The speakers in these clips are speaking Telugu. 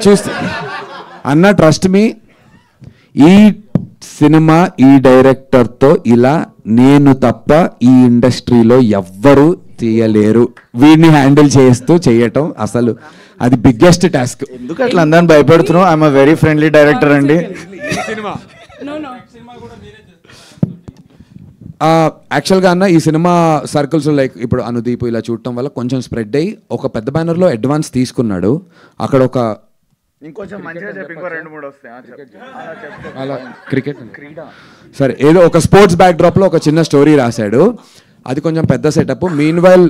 చూస్తే అన్న ట్రస్ట్ మీ, ఈ సినిమా ఈ డైరెక్టర్తో ఇలా నేను తప్ప ఈ ఇండస్ట్రీలో ఎవ్వరూ తీయలేరు. వీడిని హ్యాండిల్ చేస్తూ చేయటం అసలు అది బిగ్గెస్ట్ టాస్క్. ఎందుకు అట్లా అందరిని భయపెడుతున్నావు? I'm a very friendly director అండి. యాక్చువల్గా అన్న ఈ సినిమా సర్కిల్స్ లైక్ ఇప్పుడు అనుదీప్ ఇలా చూడటం వల్ల కొంచెం స్ప్రెడ్ అయ్యి ఒక పెద్ద బ్యానర్లో అడ్వాన్స్ తీసుకున్నాడు. అక్కడ ఒక ఇంకొంచెం మంచిగా చెప్పి ఇంకో 2-3 వస్తాయి అలా క్రికెట్ సరే ఏదో ఒక స్పోర్ట్స్ బ్యాక్డ్రాప్లో ఒక చిన్న స్టోరీ రాశాడు. అది కొంచెం పెద్ద setup. Mean while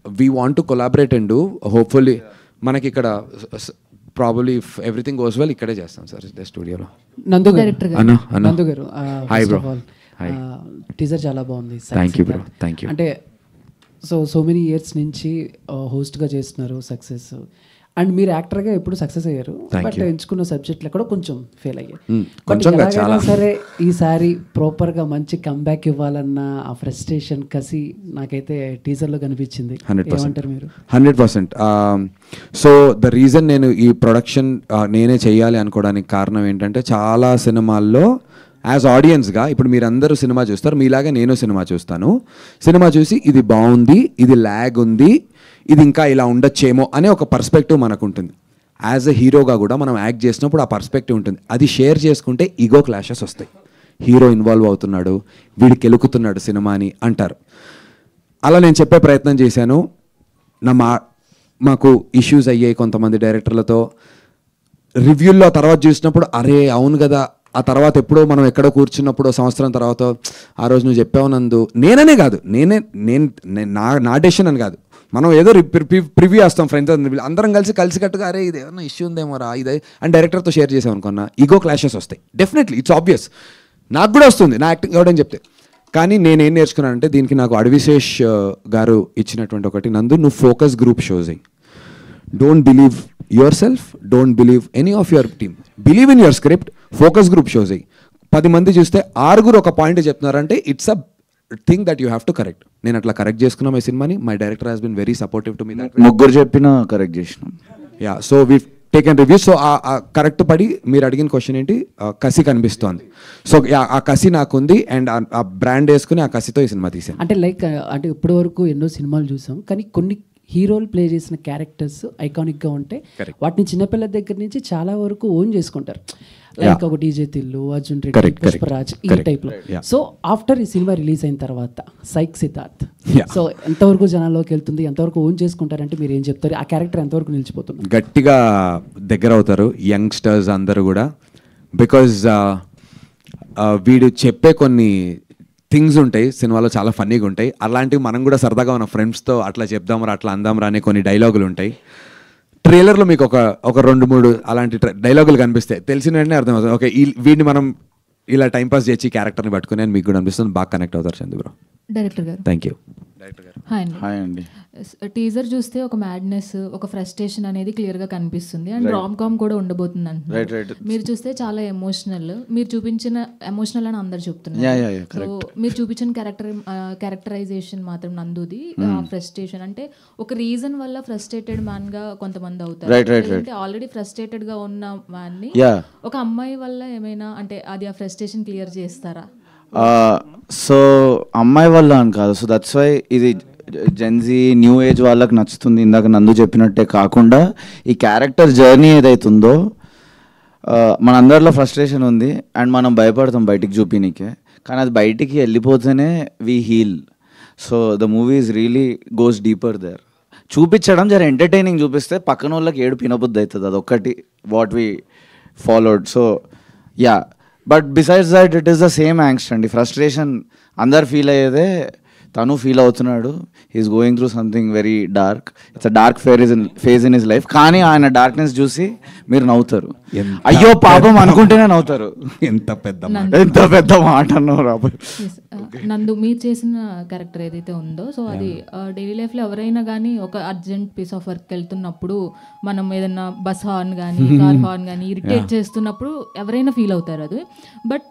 we want to collaborate and do hopefully మనకి ఇక్కడ ప్రాబబ్లీ ఎవ్రీథింగ్ గోస్ వెల్ ఇక్కడే చేస్తాం సార్ స్టూడియోలో. నందు గారు హాయ్ బ్రో. టీజర్ చాలా బాగుంది. Thank you bro. Thank you. అంటే సో మెనీ ఇయర్స్ నుంచి హోస్ట్గా చేస్తున్నారు, సక్సెస్. అండ్ మీరు యాక్టర్గా ఎప్పుడు సక్సెస్ అయ్యారు, బట్ ఎంచుకున్న సబ్జెక్ట్లో కూడా కొంచెం ఫెయిల్ అయ్యారు. సరే ఈసారి ప్రాపర్గా మంచి కంబ్యాక్ ఇవ్వాలన్న ఆ ఫ్రస్ట్రేషన్, కసి నాకైతే టీజర్లో కనిపించింది. ఏమంటారు మీరు? 100%. సో ద రీజన్ నేను ఈ ప్రొడక్షన్ నేనే చేయాలి అనుకోవడానికి కారణం ఏంటంటే, చాలా సినిమాల్లో యాజ్ ఆడియన్స్గా ఇప్పుడు మీరందరూ సినిమా చూస్తారు, మీలాగా నేను సినిమా చూస్తాను. సినిమా చూసి ఇది బాగుంది, ఇది ల్యాగ్ ఉంది, ఇది ఇంకా ఇలా ఉండొచ్చేమో అనే ఒక పర్స్పెక్టివ్ మనకు ఉంటుంది. యాజ్ ఎ హీరోగా కూడా మనం యాక్ట్ చేసినప్పుడు ఆ పర్స్పెక్టివ్ ఉంటుంది. అది షేర్ చేసుకుంటే ఈగో క్లాషెస్ వస్తాయి. హీరో ఇన్వాల్వ్ అవుతున్నాడు, వీడికి ఎలుకుతున్నాడు సినిమా అని అంటారు. అలా నేను చెప్పే ప్రయత్నం చేశాను. మాకు ఇష్యూస్ అయ్యాయి కొంతమంది డైరెక్టర్లతో. రివ్యూల్లో తర్వాత చూసినప్పుడు అరే అవును కదా, ఆ తర్వాత ఎప్పుడో మనం ఎక్కడో కూర్చున్నప్పుడు సంవత్సరం తర్వాత ఆ రోజు నువ్వు చెప్పావు నందు, నేననే కాదు, నేను నా డెసిషన్ అని కాదు, మనం ఏదో ప్రివ్యూ వేస్తాం ఫ్రెండ్స్ అందరం కలిసికట్టుగా అరే ఇది ఏమన్నా ఇష్యూ ఉందేమోరా ఇదే అని డైరెక్టర్తో షేర్ చేసాం అనుకున్నా, ఈగో క్లాషెస్ వస్తాయి. డెఫినెట్లీ ఇట్స్ ఆబ్వియస్, నాకు కూడా వస్తుంది నా యాక్టింగ్ ఎవడని చెప్తే. కానీ నేనేం నేర్చుకున్నానంటే, దీనికి నాకు అడవిశేష్ గారు ఇచ్చినటువంటి ఒకటి, నందు నువ్వు ఫోకస్ గ్రూప్ షోస్ అయ్యి, don't believe yourself, don't believe any of your team, believe in your script, focus group shows అయ్యి. 10 మంది చూస్తే 6 ఒక పాయింట్ చెప్తున్నారంటే it's a thing that you have to correct. నేను అట్లా కరెక్ట్ చేసుకున్నాం ఈ సినిమాని. My director has been very supportive to me. ముగ్గురు చెప్పిన కరెక్ట్ చేసినాం. Yeah, so we taken review. So ఆ కరెక్ట్ పడి మీరు అడిగిన క్వశ్చన్ ఏంటి, కసి కనిపిస్తోంది. సో ఆ కసి నాకుంది అండ్ ఆ బ్రాండ్ వేసుకుని ఆ కసితో ఈ సినిమా తీసాను. అంటే లైక్ అంటే ఇప్పటి వరకు ఎన్నో సినిమాలు చూసాం, కానీ కొన్ని హీరోలు ప్లే చేసిన క్యారెక్టర్స్ ఐకానిక్గా ఉంటాయి. వాటిని చిన్నపిల్లల దగ్గర నుంచి చాలా వరకు ఓన్ చేసుకుంటారు. లైక్ ఒక డీజే తిల్లు, అర్జున్ రెడ్డి, పుష్పరాజ్, ఈ టైప్లో. సో ఆఫ్టర్ ఈ సినిమా రిలీజ్ అయిన తర్వాత సైక్ సిద్ధార్థ్, సో ఎంతవరకు జనాల్లోకి వెళ్తుంది, ఎంతవరకు ఓన్ చేసుకుంటారంటే మీరు ఏం చెప్తారు? ఆ క్యారెక్టర్ ఎంతవరకు నిలిచిపోతుంది? గట్టిగా దగ్గర అవుతారు యంగ్స్టర్స్ అందరూ కూడా. బికాజ్ వీడు చెప్పే కొన్ని థింగ్స్ ఉంటాయి సినిమాలో, చాలా ఫన్నీగా ఉంటాయి. అలాంటివి మనం కూడా సరదాగా మన ఫ్రెండ్స్తో అట్లా చెప్దాంరా అట్లా అందాంరా అనే కొన్ని డైలాగులు ఉంటాయి. ట్రైలర్లో మీకు ఒక 2-3 అలాంటి డైలాగులు కనిపిస్తాయి. తెలిసిన వెంటనే అర్థమవుతుంది, ఓకే వీడిని మనం ఇలా టైంపాస్ చేసి క్యారెక్టర్ని పట్టుకుని అని మీకు కూడా అనిపిస్తుంది. బాగా కనెక్ట్ అవుతారు చందు బ్రో. డైరెక్టర్ గారు థ్యాంక్ యూ. హాయ్ అండి. టీజర్ చూస్తే ఒక మ్యాడ్నెస్, ఒక ఫ్రస్ట్రేషన్ అనేది క్లియర్గా కనిపిస్తుంది. అండ్ రామ్ కామ్ కూడా ఉండబోతుంది అంటున్నారు. మీరు చూస్తే చాలా ఎమోషనల్, మీరు చూపించిన ఎమోషనల్ అని అందరు చెప్తున్నారు. సో మీరు చూపించిన క్యారెక్టరైజేషన్ మాత్రం నందుది ఫ్రస్ట్రేషన్ అంటే ఒక రీజన్ వల్ల ఫ్రస్ట్రేటెడ్ మ్యాన్ గా కొంతమంది అవుతారు. అంటే ఆల్రెడీ ఫ్రస్ట్రేటెడ్ గా ఉన్న మ్యాన్ ని ఒక అమ్మాయి వల్ల ఏమైనా అంటే అది ఆ ఫ్రస్ట్రేషన్ క్లియర్ చేస్తారా? సో అమ్మాయి వల్ల అని కాదు. సో దట్స్ వై ఇది జెన్జీ న్యూ ఏజ్ వాళ్ళకి నచ్చుతుంది. ఇందాక నందు చెప్పినట్టే కాకుండా ఈ క్యారెక్టర్ జర్నీ ఏదైతుందో మనందరిలో ఫ్రస్ట్రేషన్ ఉంది అండ్ మనం భయపడతాం బయటికి చూపినీకే, కానీ అది బయటికి వెళ్ళిపోతేనే we heal. So the movie is really goes deeper there. చూపించడం జర ఎంటర్టైనింగ్ చూపిస్తే పక్కన వాళ్ళకి ఏడుపు వినబుద్ధి అవుతుంది, అదొక్కటి what we followed. So yeah, but besides that it is the same angst అండి. ఫ్రస్ట్రేషన్ అందరు ఫీల్ అయ్యేదే, తను ఫీల్ అవుతున్నాడు. He is going through something very dark. It's a dark phase in his life. కానీ ఆయన డార్క్నెస్ చూసి మీరు నవ్వుతారు, అయ్యో పాపం అనుకుంటేనే నవ్వుతారు. ఎంత పెద్ద మాట అన్నావు రాబోయ్. నందు మీరు చేసిన క్యారెక్టర్ ఏదైతే ఉందో, సో అది డైలీ లైఫ్లో ఎవరైనా కానీ ఒక అర్జెంట్ పీస్ ఆఫ్ వర్క్ వెళ్తున్నప్పుడు మనం ఏదైనా బస్ హార్న్ కానీ కార్ హార్న్ కానీ ఇరిటేట్ చేస్తున్నప్పుడు ఎవరైనా ఫీల్ అవుతారు అది. బట్